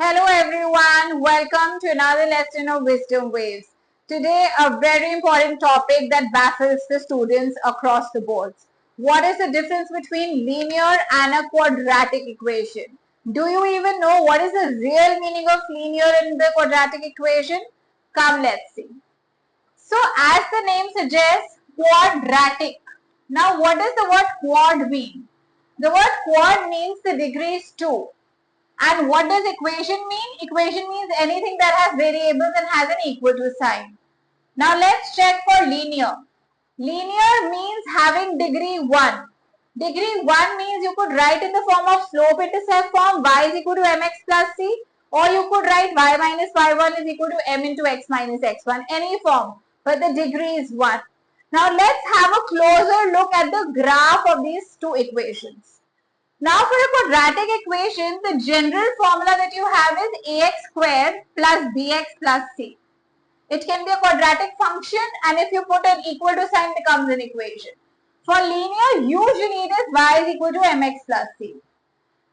Hello everyone, welcome to another lesson of Wisdom Waves. Today a very important topic that baffles the students across the board. What is the difference between linear and a quadratic equation? Do you even know what is the real meaning of linear and the quadratic equation? Come, let's see. So as the name suggests, quadratic. Now what does the word quad mean? The word quad means the degree is 2. And what does equation mean? Equation means anything that has variables and has an equal to sign. Now let's check for linear. Linear means having degree 1. Degree 1 means you could write in the form of slope-intercept form y is equal to mx plus c, or you could write y minus y1 is equal to m into x minus x1, any form, but the degree is 1. Now let's have a closer look at the graph of these two equations. Now for a quadratic equation, the general formula that you have is ax squared plus bx plus c. It can be a quadratic function, and if you put an equal to sign, it becomes an equation. For linear, usually it is y is equal to mx plus c.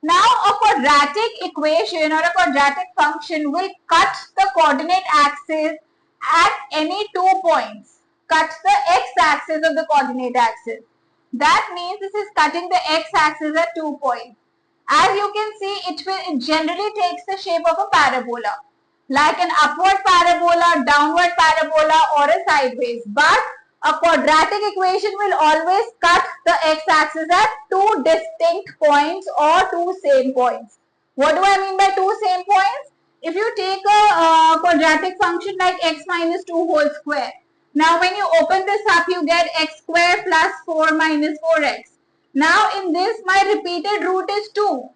Now a quadratic equation or a quadratic function will cut the coordinate axis at any 2 points. Cut the x-axis of the coordinate axis. That means this is cutting the x-axis at 2 points. As you can see, it generally takes the shape of a parabola, like an upward parabola, downward parabola, or a sideways. But a quadratic equation will always cut the x-axis at two distinct points or two same points. What do I mean by two same points? If you take a quadratic function like x minus 2 whole square, now when you open this up, you get x square plus 4 minus 4x. Now in this, my repeated root is 2,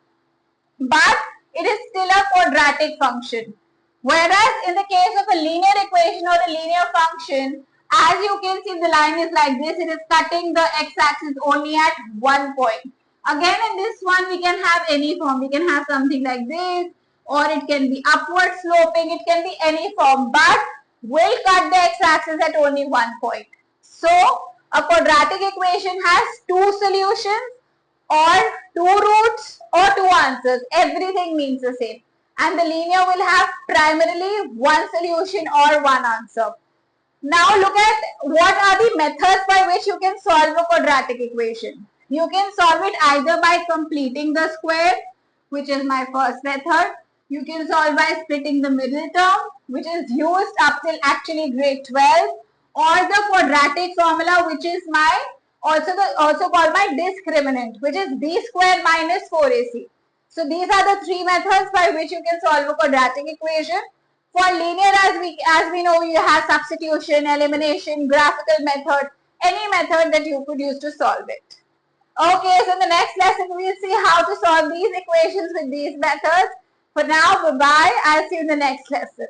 but it is still a quadratic function. Whereas in the case of a linear equation or a linear function, as you can see, the line is like this. It is cutting the x-axis only at 1 point. Again, in this one, we can have any form. We can have something like this, or it can be upward sloping. It can be any form, but will cut the x-axis at only 1 point. So, a quadratic equation has two solutions, or two roots, or two answers. Everything means the same. And the linear will have primarily one solution or one answer. Now look at what are the methods by which you can solve a quadratic equation. You can solve it either by completing the square, which is my first method. You can solve by splitting the middle term, which is used up till actually grade 12, or the quadratic formula, which is my also called my discriminant, which is b square minus 4ac. So these are the three methods by which you can solve a quadratic equation. For linear, as we know, you have substitution, elimination, graphical method, any method that you could use to solve it. Okay, so in the next lesson, we'll see how to solve these equations with these methods. For now, bye-bye. I'll see you in the next lesson.